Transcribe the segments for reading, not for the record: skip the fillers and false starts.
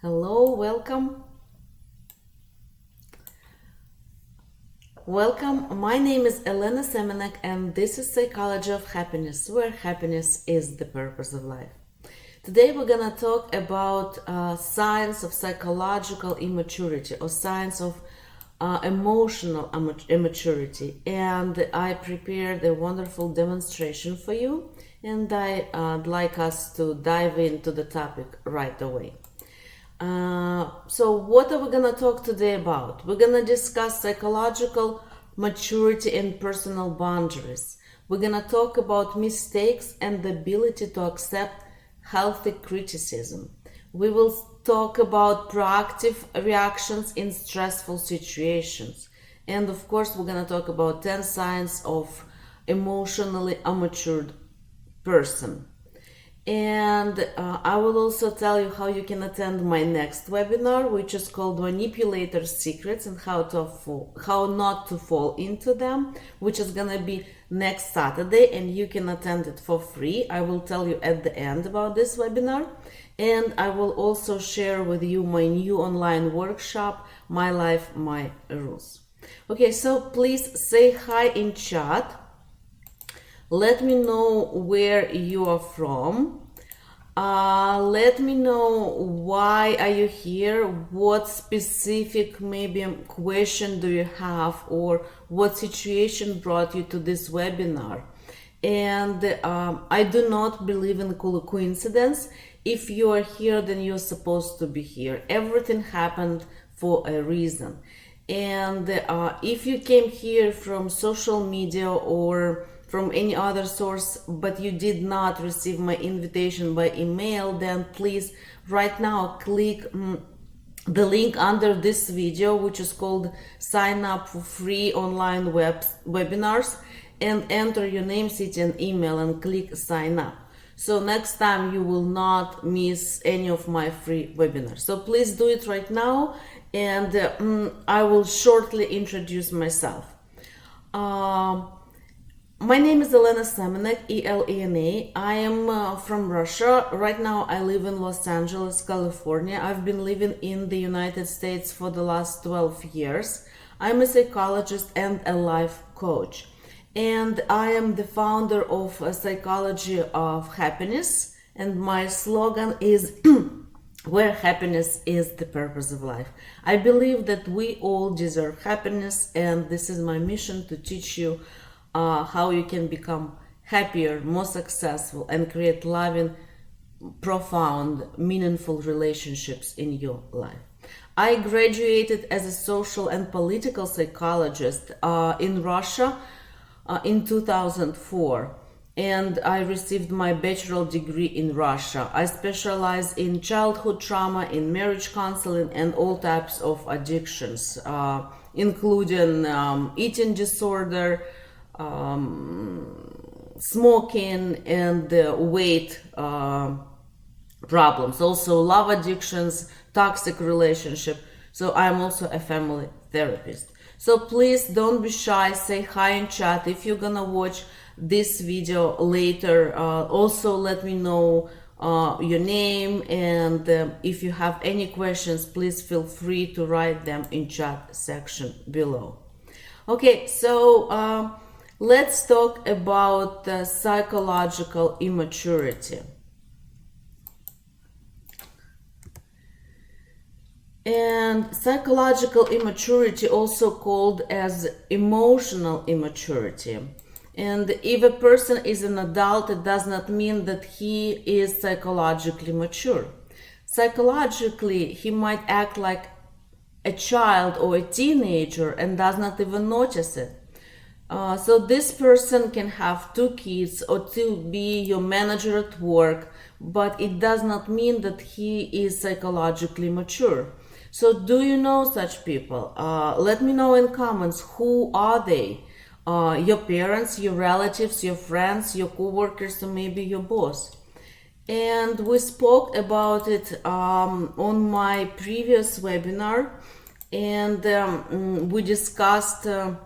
Hello, welcome. Welcome. My name is Elena Semenek, and this is Psychology of Happiness, where happiness is the purpose of life. Today we're gonna talk about signs of psychological immaturity or signs of emotional immaturity, and I prepared a wonderful demonstration for you, and I'd like us to dive into the topic right away. So what are we gonna talk today about? We're gonna discuss psychological maturity and personal boundaries. We're gonna talk about mistakes and the ability to accept healthy criticism. We will talk about proactive reactions in stressful situations. And of course, we're gonna talk about 10 signs of emotionally immature person. And I will also tell you how you can attend my next webinar, which is called Manipulator Secrets and how not to fall into them, which is gonna be next Saturday, and you can attend it for free. I will tell you at the end about this webinar, and I will also share with you my new online workshop, My Life, My Rules. Okay, so please say hi in chat. Let me know where you are from. Let me know why are you here, what specific maybe question do you have, or what situation brought you to this webinar. And I do not believe in coincidence. If you are here, then you're supposed to be here. Everything happened for a reason. And if you came here from social media or from any other source, but you did not receive my invitation by email, then please right now click the link under this video, which is called Sign Up for Free Online Webinars, and enter your name, city, and email, and click Sign Up. So next time you will not miss any of my free webinars. So please do it right now, and I will shortly introduce myself. My name is Elena Semenek, E-L-E-N-A. I am from Russia. Right now I live in Los Angeles, California. I've been living in the United States for the last 12 years. I'm a psychologist and a life coach. And I am the founder of Psychology of Happiness. And my slogan is where happiness is the purpose of life. I believe that we all deserve happiness, and this is my mission to teach you how you can become happier, more successful, and create loving, profound, meaningful relationships in your life. I graduated as a social and political psychologist in Russia in 2004, and I received my bachelor degree in Russia. I specialize in childhood trauma, in marriage counseling, and all types of addictions, including eating disorder, smoking, and weight problems, also love addictions, toxic relationship. So I'm also a family therapist. So please don't be shy, say hi in chat. If you're gonna watch this video later, also let me know your name, and if you have any questions, please feel free to write them in chat section below. Okay, so let's talk about psychological immaturity. And psychological immaturity, also called as emotional immaturity. And if a person is an adult, it does not mean that he is psychologically mature. Psychologically, he might act like a child or a teenager and does not even notice it. So this person can have 2 kids or to be your manager at work, but it does not mean that he is psychologically mature. So do you know such people? Let me know in comments, who are they? Your parents, your relatives, your friends, your co-workers, or maybe your boss. And we spoke about it on my previous webinar, and we discussed a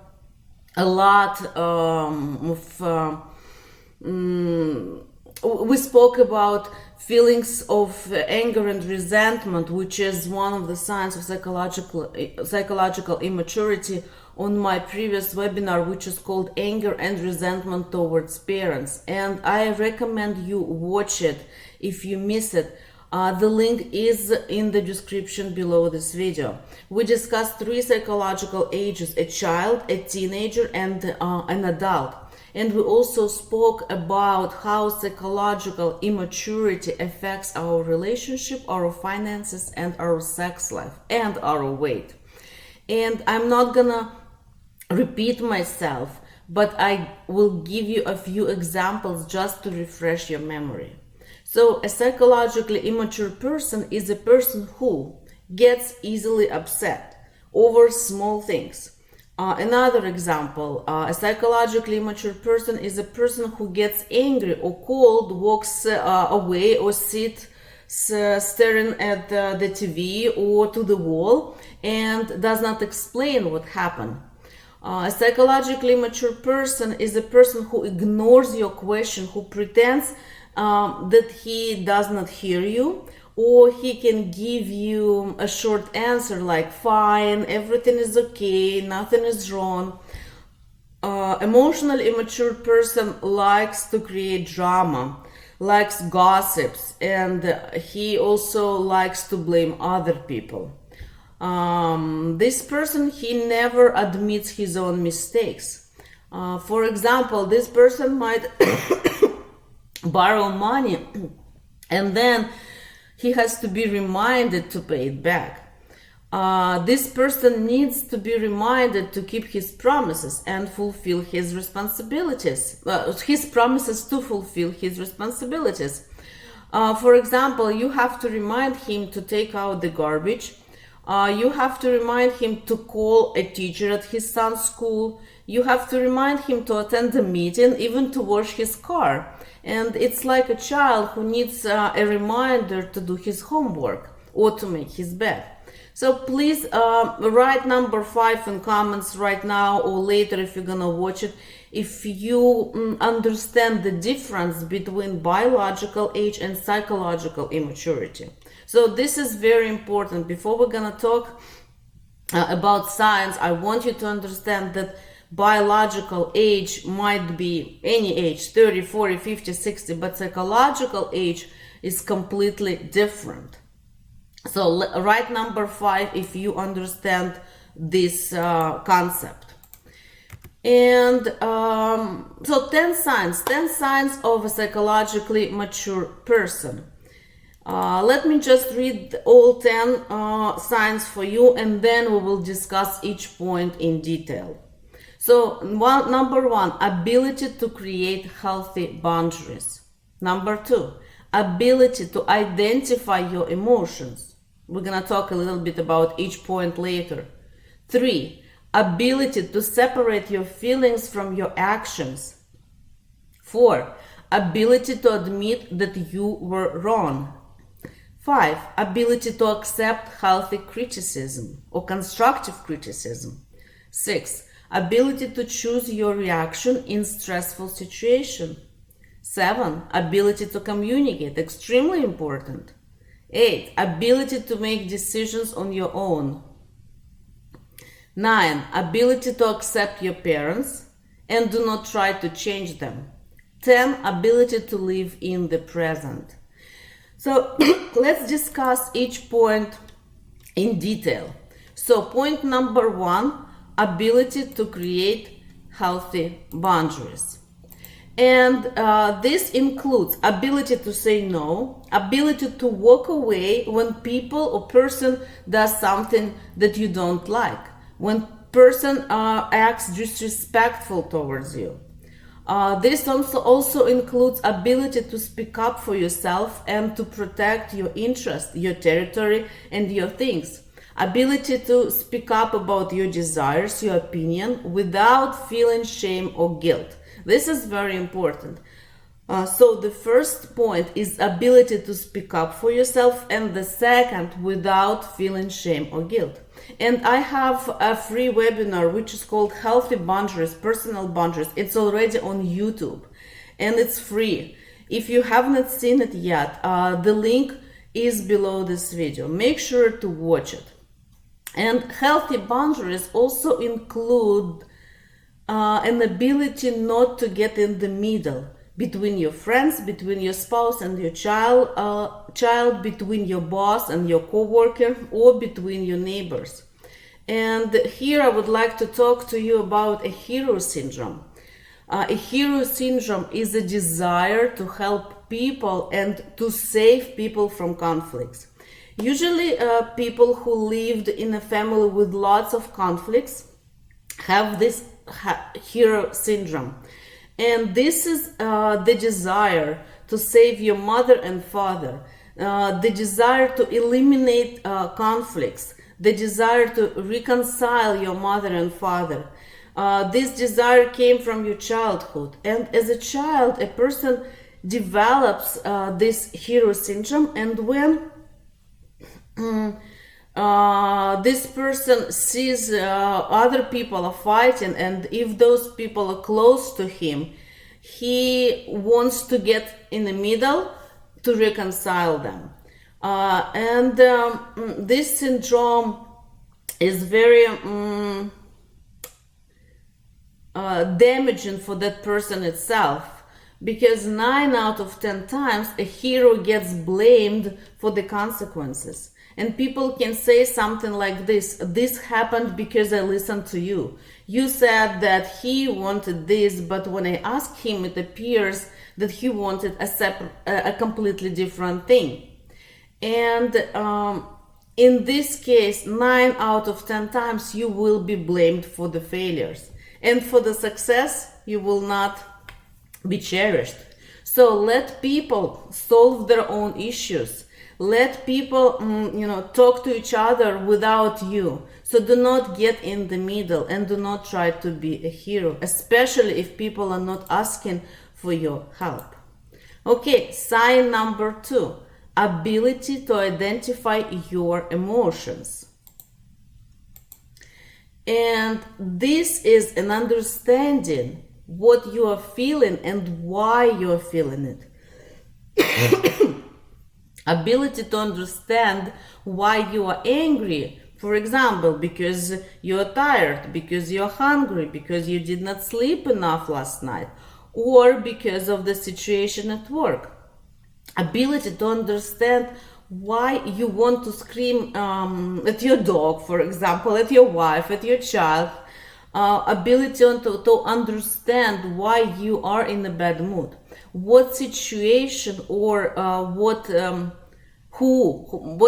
lot of we spoke about feelings of anger and resentment, which is one of the signs of psychological immaturity, on my previous webinar, which is called Anger and Resentment Towards Parents. And I recommend you watch it if you miss it. The link is in the description below this video. We discussed 3 psychological ages: a child, a teenager, and an adult. And we also spoke about how psychological immaturity affects our relationship, our finances, and our sex life, and our weight. And I'm not gonna repeat myself, but I will give you a few examples just to refresh your memory. So a psychologically immature person is a person who gets easily upset over small things. Another example, a psychologically immature person is a person who gets angry or cold, walks away, or sits staring at the TV or to the wall and does not explain what happened. A psychologically mature person is a person who ignores your question, who pretends that he does not hear you, or he can give you a short answer like fine, everything is okay, nothing is wrong. Emotionally immature person likes to create drama, likes gossips, and he also likes to blame other people. This person, he never admits his own mistakes. For example, this person might borrow money and then he has to be reminded to pay it back. This person needs to be reminded to keep his promises and fulfill his responsibilities. His promises to fulfill his responsibilities. For example, you have to remind him to take out the garbage. You have to remind him to call a teacher at his son's school. You have to remind him to attend a meeting, even to wash his car. And it's like a child who needs a reminder to do his homework or to make his bed. So please write number 5 in comments right now or later if you're gonna watch it, if you understand the difference between biological age and psychological immaturity. So this is very important. Before we're gonna talk about science, I want you to understand that biological age might be any age, 30, 40, 50, 60, but psychological age is completely different. So write number 5 if you understand this concept. And so 10 signs of a psychologically mature person. Let me just read all 10 signs for you, and then we will discuss each point in detail. So number 1, ability to create healthy boundaries. Number 2, ability to identify your emotions. We're gonna talk a little bit about each point later. 3, ability to separate your feelings from your actions. 4, ability to admit that you were wrong. 5, ability to accept healthy criticism or constructive criticism. 6, ability to choose your reaction in stressful situation. 7, ability to communicate, extremely important. 8, ability to make decisions on your own. 9, ability to accept your parents and do not try to change them. 10, ability to live in the present. So let's discuss each point in detail. So point number 1, ability to create healthy boundaries. And this includes ability to say no, ability to walk away when people or person does something that you don't like, when person acts disrespectful towards you. This also includes ability to speak up for yourself and to protect your interest, your territory, and your things. Ability to speak up about your desires, your opinion, without feeling shame or guilt. This is very important. So the first point is ability to speak up for yourself, and the second, without feeling shame or guilt. And I have a free webinar which is called Healthy Boundaries, Personal Boundaries. It's already on YouTube. and it's free. If you have not seen it yet, the link is below this video. Make sure to watch it. And healthy boundaries also include an ability not to get in the middle between your friends, between your spouse and your child, between your boss and your coworker, or between your neighbors. And here I would like to talk to you about a hero syndrome. A hero syndrome is a desire to help people and to save people from conflicts. Usually people who lived in a family with lots of conflicts have this hero syndrome. And this is the desire to save your mother and father, the desire to eliminate conflicts, the desire to reconcile your mother and father. This desire came from your childhood. And as a child, a person develops this hero syndrome, and when this person sees other people are fighting, and if those people are close to him, he wants to get in the middle to reconcile them. This syndrome is very damaging for that person itself, because 9 out of 10 times a hero gets blamed for the consequences. And people can say something like this happened because I listened to you. You said that he wanted this, but when I asked him, it appears that he wanted a completely different thing. And in this case, 9 out of 10 times you will be blamed for the failures. And for the success, you will not be cherished. So let people solve their own issues. Let people, talk to each other without you. So do not get in the middle and do not try to be a hero, especially if people are not asking for your help. Okay, sign number 2, ability to identify your emotions. And this is an understanding what you are feeling and why you are feeling it. Ability to understand why you are angry, for example, because you are tired, because you are hungry, because you did not sleep enough last night, or because of the situation at work. Ability to understand why you want to scream at your dog, for example, at your wife, at your child. Ability to understand why you are in a bad mood, what situation or what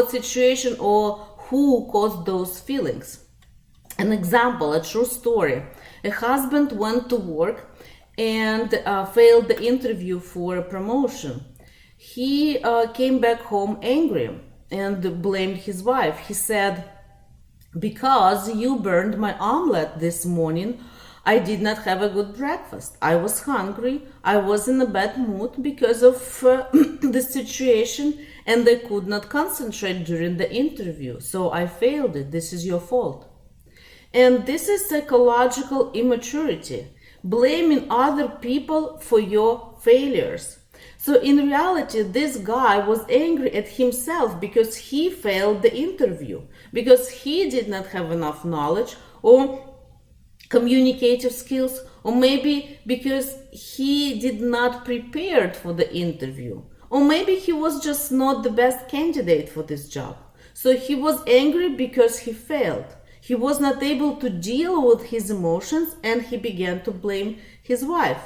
situation or who caused those feelings. An example, a true story. A husband went to work and failed the interview for a promotion. He came back home angry and blamed his wife. He said, "Because you burned my omelet this morning, I did not have a good breakfast. I was hungry. I was in a bad mood because of the situation, and I could not concentrate during the interview. So I failed it. This is your fault." And this is psychological immaturity, blaming other people for your failures. So in reality, this guy was angry at himself because he failed the interview, because he did not have enough knowledge or communicative skills, or maybe because he did not prepare for the interview, or maybe he was just not the best candidate for this job. So he was angry because he failed. He was not able to deal with his emotions, and he began to blame his wife.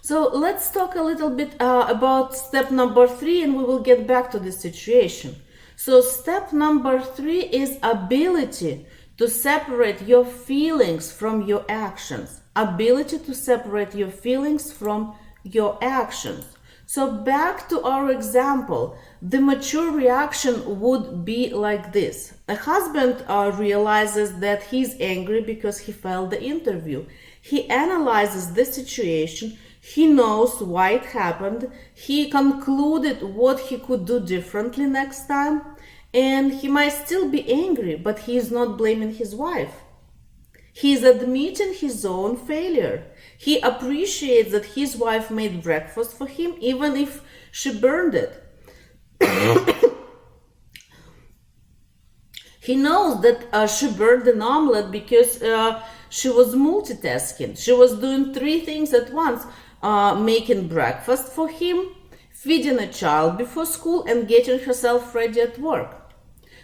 So let's talk a little bit about step number 3, and we will get back to this situation. So step number 3 is ability to separate your feelings from your actions. Ability to separate your feelings from your actions. So back to our example, the mature reaction would be like this. A husband realizes that he's angry because he failed the interview. He analyzes the situation. He knows why it happened. He concluded what he could do differently next time. And he might still be angry, but he is not blaming his wife. He's admitting his own failure. He appreciates that his wife made breakfast for him, even if she burned it. He knows that she burned an omelet because she was multitasking. She was doing 3 things at once, making breakfast for him, feeding a child before school, and getting herself ready at work.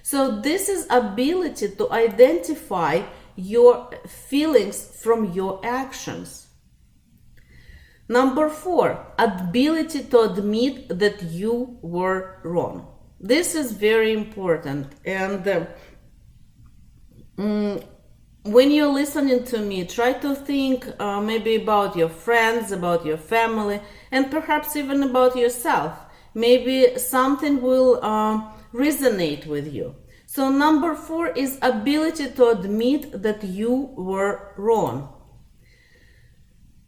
So this is ability to identify your feelings from your actions. Number 4, ability to admit that you were wrong. This is very important. And when you're listening to me, try to think maybe about your friends, about your family, and perhaps even about yourself. Maybe something will resonate with you. So number 4 is ability to admit that you were wrong.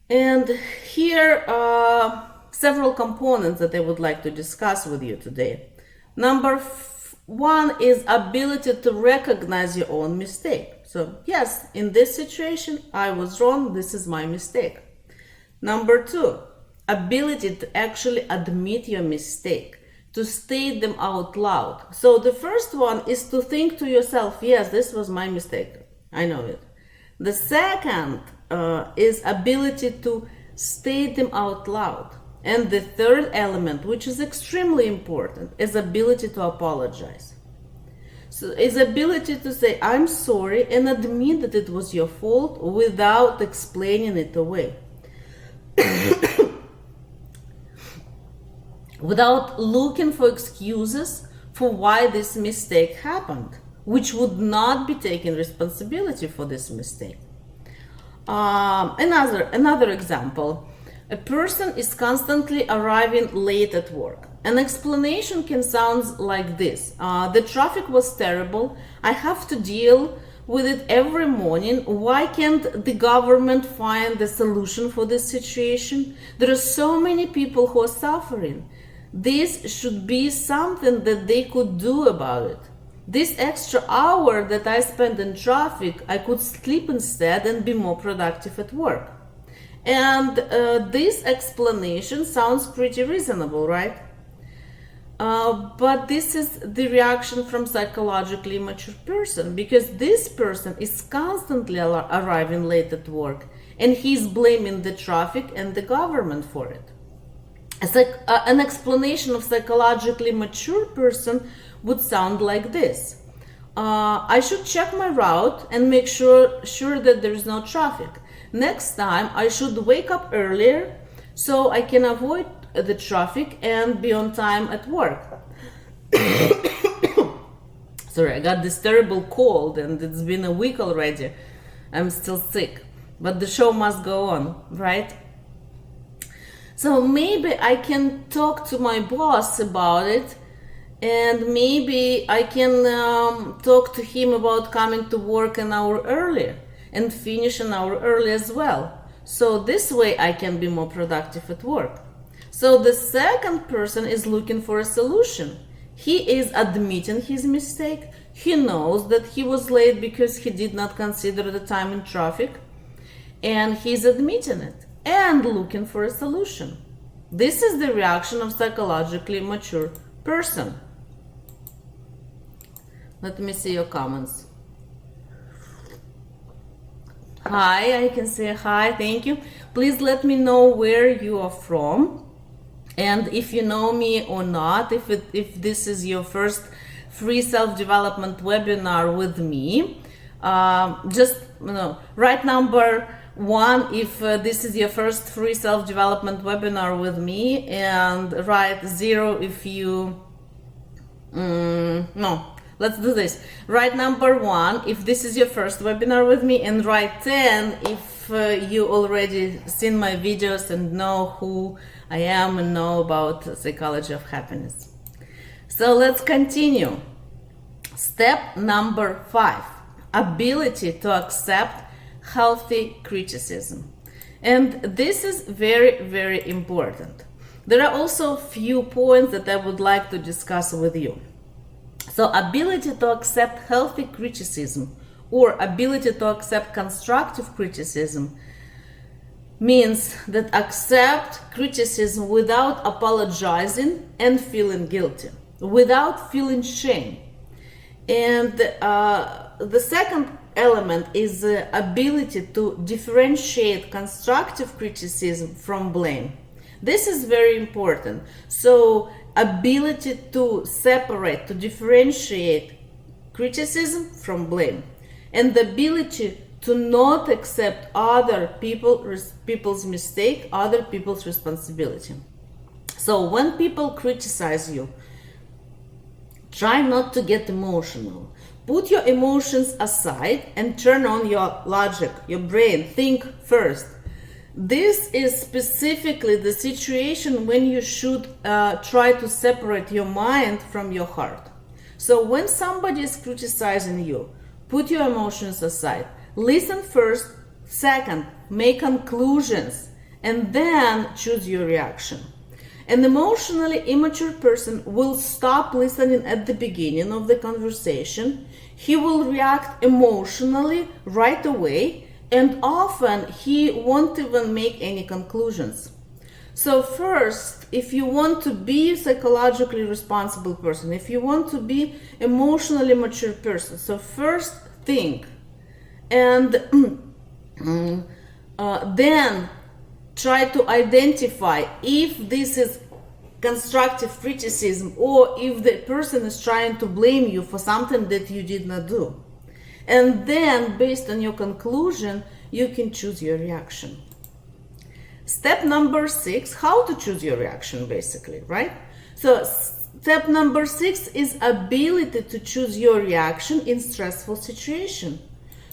And here are several components that I would like to discuss with you today. Number 1 is ability to recognize your own mistake. So yes, in this situation, I was wrong. This is my mistake. Number 2, ability to actually admit your mistake, to state them out loud. So the first one is to think to yourself, yes, this was my mistake. I know it. The second is ability to state them out loud. And the third element, which is extremely important, is ability to apologize. So is ability to say, I'm sorry, and admit that it was your fault without explaining it away. Without looking for excuses for why this mistake happened, which would not be taking responsibility for this mistake. Another example. A person is constantly arriving late at work. An explanation can sound like this. The traffic was terrible. I have to deal with it every morning. Why can't the government find the solution for this situation? There are so many people who are suffering. This should be something that they could do about it. This extra hour that I spend in traffic, I could sleep instead and be more productive at work. And this explanation sounds pretty reasonable, right? But this is the reaction from psychologically immature person, because this person is constantly arriving late at work, and he's blaming the traffic and the government for it. It's like an explanation of psychologically mature person would sound like this. I should check my route and make sure that there is no traffic. Next time, I should wake up earlier so I can avoid the traffic and be on time at work. Sorry, I got this terrible cold and it's been a week already. I'm still sick, but the show must go on, right? So maybe I can talk to my boss about it, and maybe I can talk to him about coming to work an hour earlier and finish an hour early as well. So this way I can be more productive at work. So the second person is looking for a solution. He is admitting his mistake. He knows that he was late because he did not consider the time in traffic, and he's admitting it and looking for a solution. This is the reaction of psychologically mature person. Let me see your comments. Hi, I can say hi, thank you. Please let me know where you are from, and if you know me or not, if this is your first free self-development webinar with me. Just write number 1 if this is your first free self-development webinar with me, and write 0 if you let's do this. Write number 1 if this is your first webinar with me, and write 10 if you already seen my videos and know who I am and know about psychology of happiness. So let's continue. Step number 5, ability to accept healthy criticism. And this is very, very important. There are also a few points that I would like to discuss with you. So ability to accept healthy criticism or ability to accept constructive criticism means that accept criticism without apologizing and feeling guilty, without feeling shame. And the second element is the ability to differentiate constructive criticism from blame. This is very important. So, ability to separate, to differentiate criticism from blame, and the ability to not accept other people's mistake, other people's responsibility. So when people criticize you, try not to get emotional. Put your emotions aside and turn on your logic, your brain. Think first. This is specifically the situation when you should try to separate your mind from your heart. So when somebody is criticizing you, put your emotions aside. Listen first. Second, make conclusions, and then choose your reaction. An emotionally immature person will stop listening at the beginning of the conversation. He will react emotionally right away, and often he won't even make any conclusions. So first, if you want to be a psychologically responsible person, if you want to be emotionally mature person, so first think, and then try to identify if this is constructive criticism or if the person is trying to blame you for something that you did not do. And then, based on your conclusion, you can choose your reaction. Step number 6, how to choose your reaction, basically, right? So step number 6 is ability to choose your reaction in stressful situation.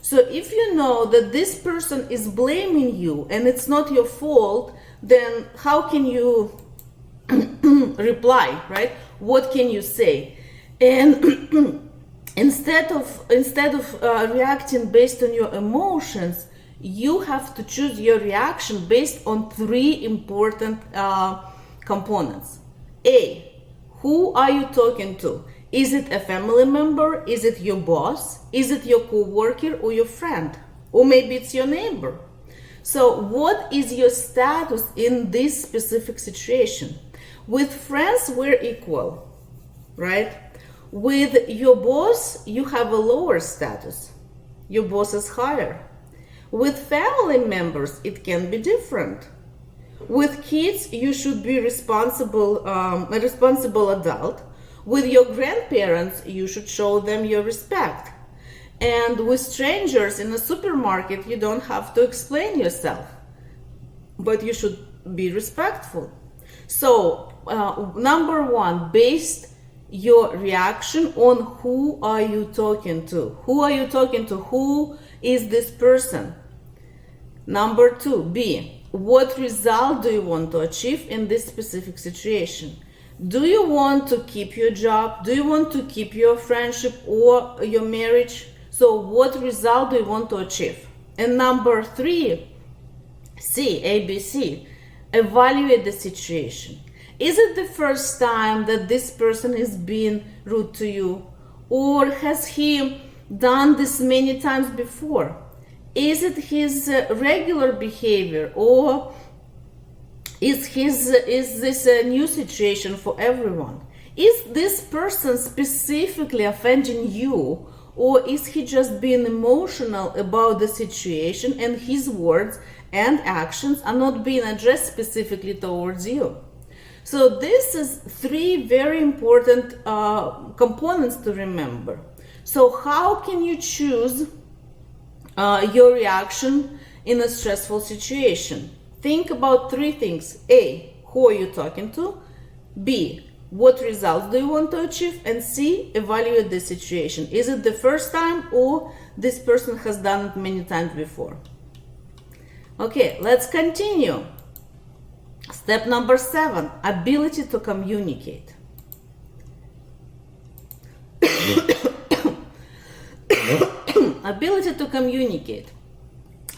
So if you know that this person is blaming you and it's not your fault, then how can you reply, right? What can you say? And instead of reacting based on your emotions, you have to choose your reaction based on 3 important components. A, who are you talking to? Is it a family member? Is it your boss? Is it your co-worker or your friend? Or maybe it's your neighbor. So what is your status in this specific situation? With friends, we're equal, right? With your boss, you have a lower status. Your boss is higher. With family members, it can be different. With kids, you should be a responsible adult. With your grandparents, you should show them your respect. And with strangers in a supermarket, you don't have to explain yourself, but you should be respectful. So, number 1, based your reaction on who are you talking to. Who are you talking to? Who is this person? Number 2, B, what result do you want to achieve in this specific situation? Do you want to keep your job? Do you want to keep your friendship or your marriage? So what result do you want to achieve? And number 3, C, ABC, evaluate the situation. Is it the first time that this person is being rude to you? Or has he done this many times before? Is it his regular behavior, or is this a new situation for everyone? Is this person specifically offending you, or is he just being emotional about the situation and his words and actions are not being addressed specifically towards you? So this is 3 very important components to remember. So how can you choose your reaction in a stressful situation? Think about 3 things. A, who are you talking to? B, what results do you want to achieve? And C, evaluate the situation. Is it the first time, or this person has done it many times before? Okay, let's continue. Step number 7, ability to communicate. Ability to communicate.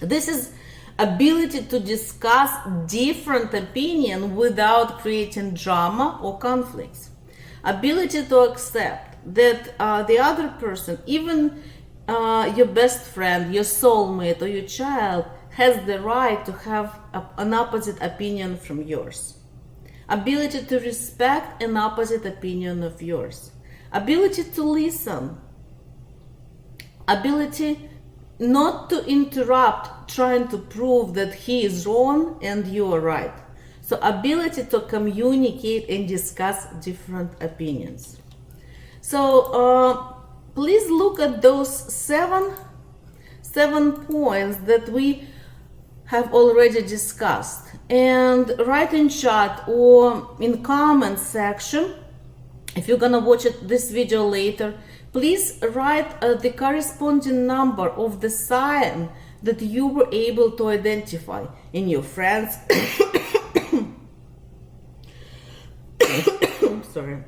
This is ability to discuss different opinions without creating drama or conflicts. Ability to accept that the other person, even your best friend, your soulmate, or your child has the right to have an opposite opinion from yours. Ability to respect an opposite opinion of yours. Ability to listen. Ability not to interrupt trying to prove that he is wrong and you are right. So ability to communicate and discuss different opinions. So please look at those seven points that we have already discussed, and write in chat or in comment section, if you're gonna watch this video later, please write the corresponding number of the sign that you were able to identify in your friends. Sorry.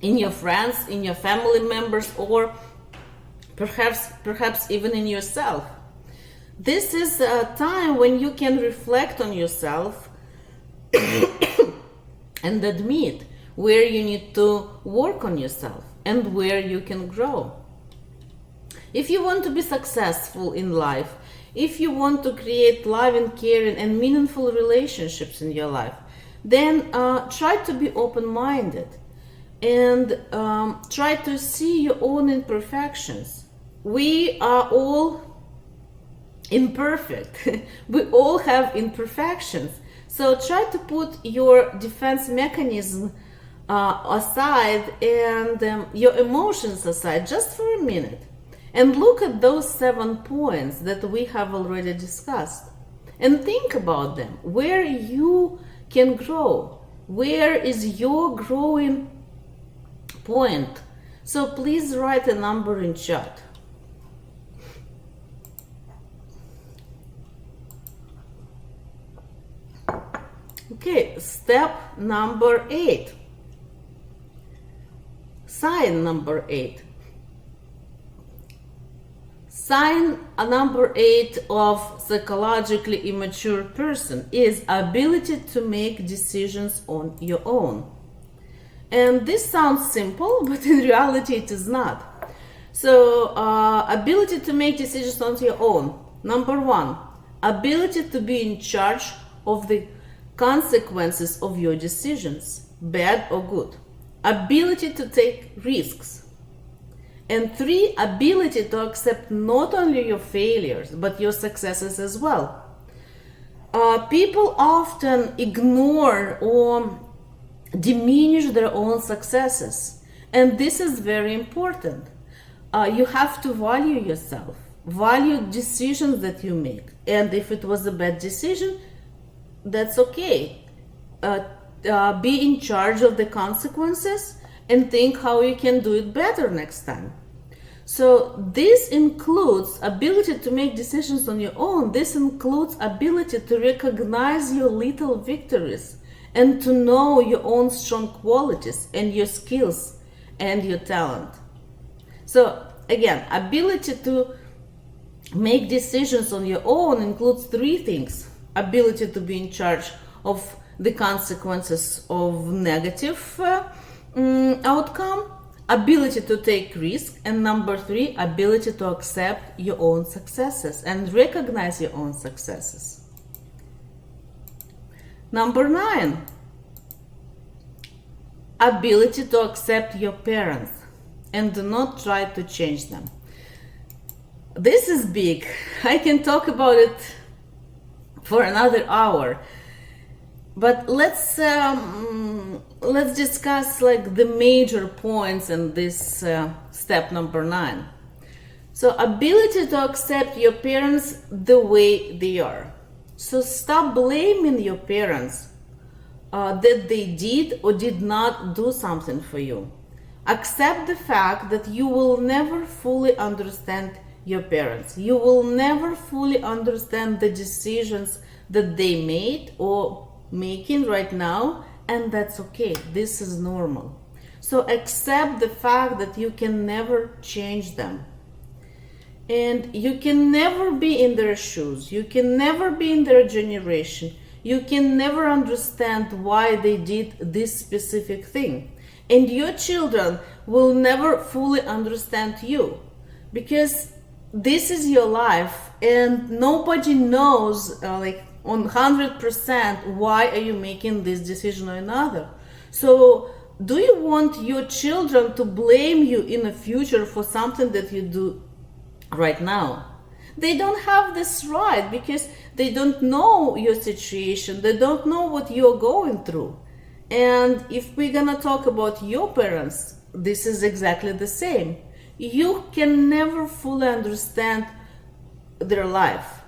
In your friends, in your family members, or perhaps even in yourself. This is a time when you can reflect on yourself and admit where you need to work on yourself and where you can grow. If you want to be successful in life, if you want to create loving, caring, and meaningful relationships in your life, then try to be open-minded and try to see your own imperfections. We are all imperfect. We all have imperfections. So try to put your defense mechanism aside and your emotions aside just for a minute, and look at those 7 points that we have already discussed and think about them, where you can grow, where is your growing point. So please write a number in chat. Okay, step number 8. Sign number 8. Sign number 8 of psychologically immature person is ability to make decisions on your own. And this sounds simple, but in reality it is not. So, ability to make decisions on your own. Number 1, ability to be in charge of the consequences of your decisions, bad or good. Ability to take risks. And 3, ability to accept not only your failures, but your successes as well. People often ignore or diminish their own successes. And this is very important. You have to value yourself, value decisions that you make. And if it was a bad decision, that's okay. Be in charge of the consequences and think how you can do it better next time. So this includes ability to make decisions on your own. This includes ability to recognize your little victories and to know your own strong qualities and your skills and your talent. So again, ability to make decisions on your own includes 3 things. Ability to be in charge of the consequences of negative outcome, ability to take risk, and number 3, ability to accept your own successes and recognize your own successes. Number 9, ability to accept your parents and do not try to change them. This is big. I can talk about it for another hour, but let's discuss like the major points in this step number 9. So ability to accept your parents the way they are. So stop blaming your parents that they did or did not do something for you. Accept the fact that you will never fully understand your parents. You will never fully understand the decisions that they made or making right now, and that's okay. This is normal. So accept the fact that you can never change them. And you can never be in their shoes. You can never be in their generation. You can never understand why they did this specific thing. And your children will never fully understand you, because this is your life and nobody knows like on 100% why are you making this decision or another. So do you want your children to blame you in the future for something that you do right now? They don't have this right, because they don't know your situation, they don't know what you're going through. And if we're gonna talk about your parents, this is exactly the same. You can never fully understand their life.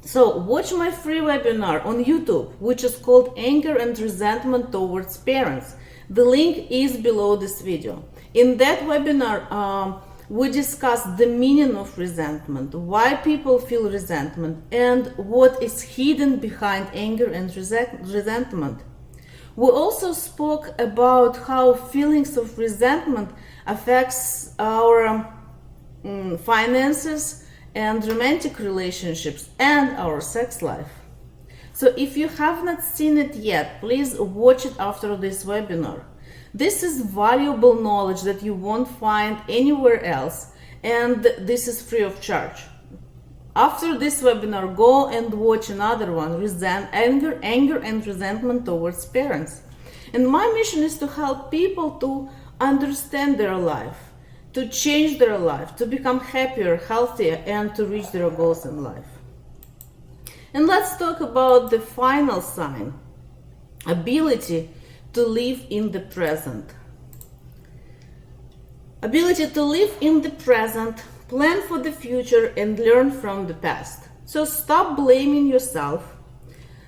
So watch my free webinar on YouTube, which is called Anger and Resentment Towards Parents. The link is below this video. In that webinar, we discuss the meaning of resentment, why people feel resentment, and what is hidden behind anger and resentment. We also spoke about how feelings of resentment affects our finances and romantic relationships and our sex life. So if you have not seen it yet, please watch it after this webinar. This is valuable knowledge that you won't find anywhere else, and this is free of charge. After this webinar, go and watch another one, Anger and Resentment Towards Parents. And my mission is to help people to understand their life, to change their life, to become happier, healthier, and to reach their goals in life. And let's talk about the final sign, ability to live in the present. Ability to live in the present, plan for the future, and learn from the past. So stop blaming yourself,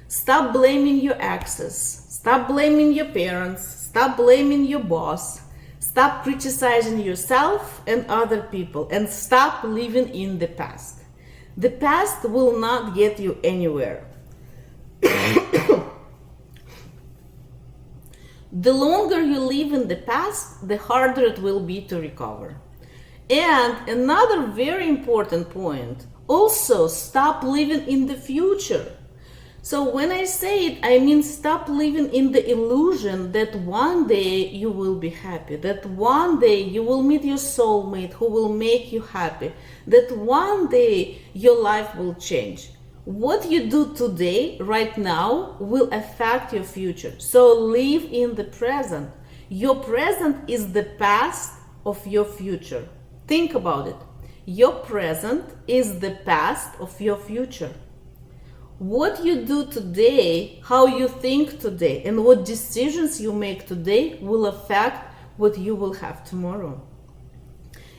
stop blaming your exes, stop blaming your parents, stop blaming your boss, stop criticizing yourself and other people, and stop living in the past. The past will not get you anywhere. The longer you live in the past, the harder it will be to recover. And another very important point, also stop living in the future. So when I say it, I mean stop living in the illusion that one day you will be happy, that one day you will meet your soulmate who will make you happy, that one day your life will change. What you do today, right now, will affect your future. So live in the present. Your present is the past of your future. Think about it. Your present is the past of your future. What you do today, how you think today, and what decisions you make today will affect what you will have tomorrow.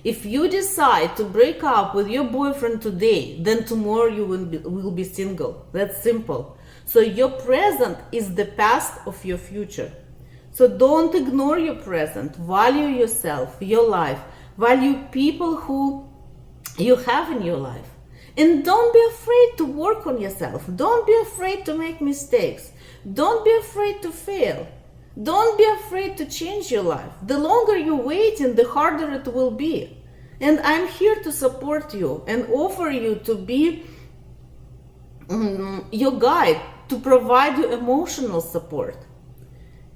If you decide to break up with your boyfriend today, then tomorrow you will be single. That's simple. So your present is the past of your future. So don't ignore your present. Value yourself, your life. Value people who you have in your life. And don't be afraid to work on yourself. Don't be afraid to make mistakes. Don't be afraid to fail. Don't be afraid to change your life. The longer you wait, the harder it will be. And I'm here to support you and offer you to be your guide, to provide you emotional support.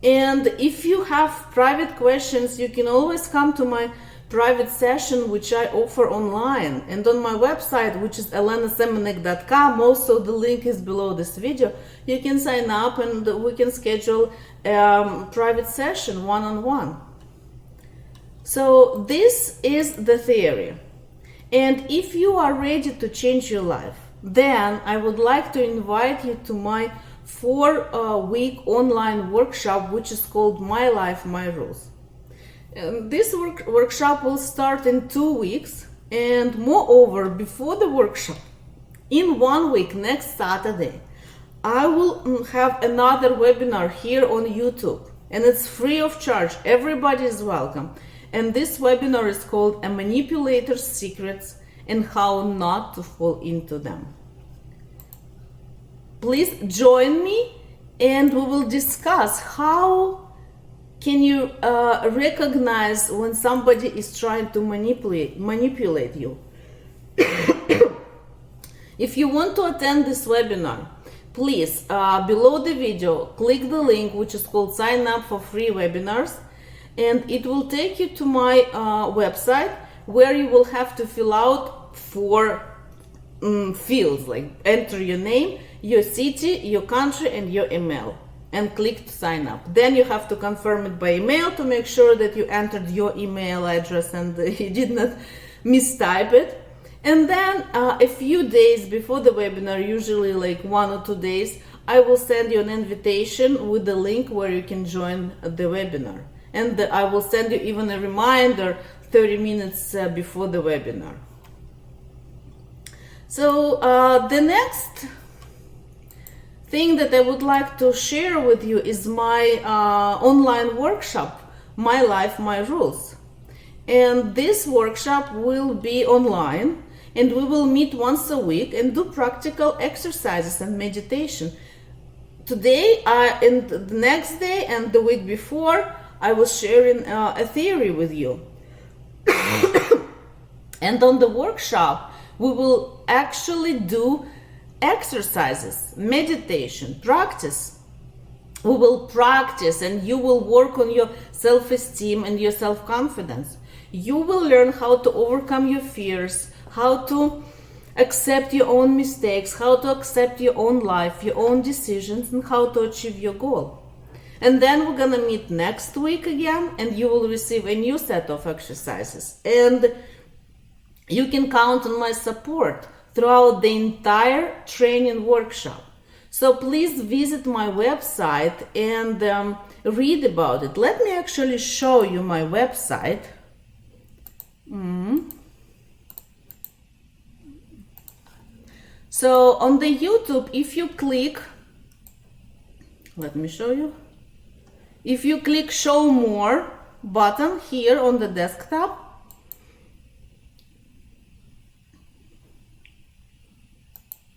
And if you have private questions, you can always come to my private session, which I offer online, and on my website, which is elenasemenek.com. Also, the link is below this video. You can sign up and we can schedule a private session one-on-one. So this is the theory. And if you are ready to change your life, then I would like to invite you to my 4-week online workshop, which is called My Life, My Rules. This workshop will start in 2 weeks, and moreover, before the workshop, in 1 week, next Saturday, I will have another webinar here on YouTube, and it's free of charge. Everybody is welcome. And this webinar is called A Manipulator's Secrets and How Not to Fall Into Them. Please join me, and we will discuss how can you recognize when somebody is trying to manipulate you. If you want to attend this webinar, please, below the video, click the link which is called Sign Up for Free Webinars, and it will take you to my website, where you will have to fill out 4 fields, like enter your name, your city, your country, and your email, and click to sign up. Then you have to confirm it by email to make sure that you entered your email address and you did not mistype it. And then a few days before the webinar, usually like 1 or 2 days, I will send you an invitation with the link where you can join the webinar. And I will send you even a reminder 30 minutes before the webinar. So the next thing that I would like to share with you is my online workshop, My Life, My Rules. And this workshop will be online, and we will meet once a week and do practical exercises and meditation. Today and the next day and the week before, I was sharing a theory with you. And on the workshop, we will actually do exercises, meditation, practice. We will practice, and you will work on your self-esteem and your self-confidence. You will learn how to overcome your fears, how to accept your own mistakes, how to accept your own life, your own decisions, and how to achieve your goal. And then we're gonna meet next week again, and you will receive a new set of exercises. And you can count on my support throughout the entire training workshop. So please visit my website and read about it. Let me actually show you my website. So on the YouTube, if you click, let me show you. If you click Show More button here on the desktop,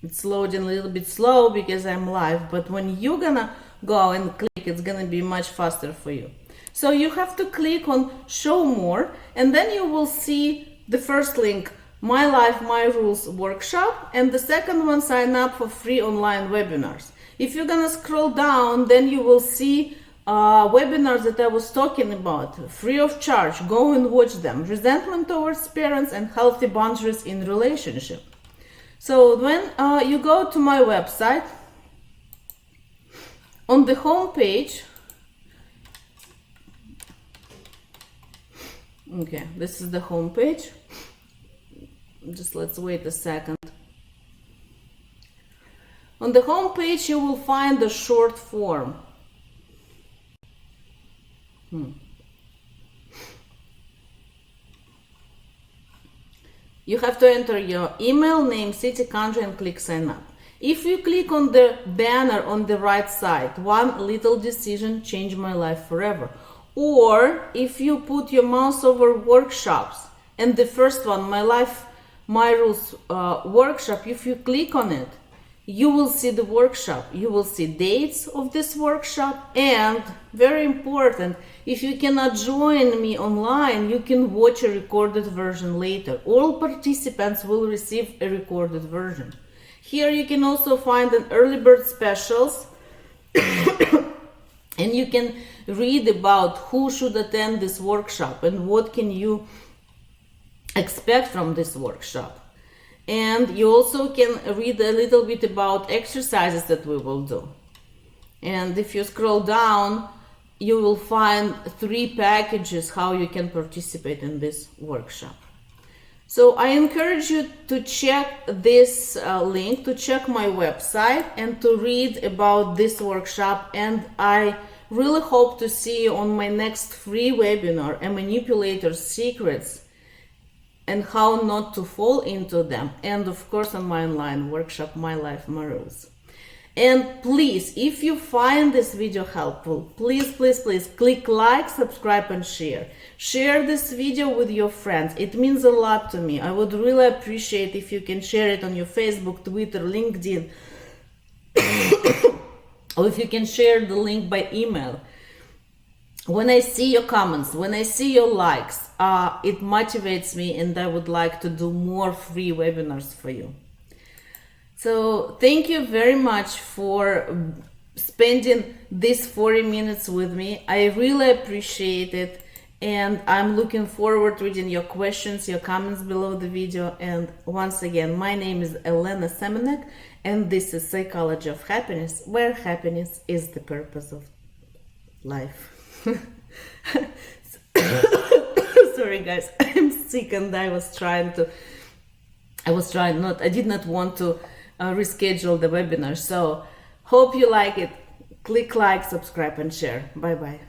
it's loading a little bit slow because I'm live, but when you're gonna go and click, it's gonna be much faster for you. So you have to click on Show More, and then you will see the first link, My Life, My Rules workshop, and the second one, sign up for free online webinars. If you're gonna scroll down, then you will see webinars that I was talking about, free of charge. Go and watch them. Resentment towards parents and healthy boundaries in relationship. So when you go to my website, on the home page, okay, this is the home page. Just let's wait a second. On the home page, you will find the short form. You have to enter your email, name, city, country, and click sign up. If you click on the banner on the right side, one little decision changed my life forever. Or if you put your mouse over workshops, and the first one, My Life, My Rules workshop, if you click on it, you will see the workshop. You will see dates of this workshop, and very important, if you cannot join me online, you can watch a recorded version later. All participants will receive a recorded version. Here you can also find an early bird specials and you can read about who should attend this workshop and what can you expect from this workshop. And you also can read a little bit about exercises that we will do. And if you scroll down, you will find 3 packages how you can participate in this workshop. So I encourage you to check this link, to check my website and to read about this workshop. And I really hope to see you on my next free webinar, A Manipulator's Secrets and How Not to Fall into Them. And of course on my online workshop, My Life, My Rules. And please, if you find this video helpful, please click like, subscribe, and share. Share this video with your friends. It means a lot to me. I would really appreciate if you can share it on your Facebook, Twitter, LinkedIn, or if you can share the link by email. When I see your comments, when I see your likes, it motivates me, and I would like to do more free webinars for you. So thank you very much for spending these 40 minutes with me. I really appreciate it, and I'm looking forward to reading your questions, your comments below the video. And once again, my name is Elena Semenek, and this is Psychology of Happiness, where happiness is the purpose of life. Sorry guys, I'm sick, and I did not want to reschedule the webinar. So hope you like it. Click like, subscribe, and share. Bye bye.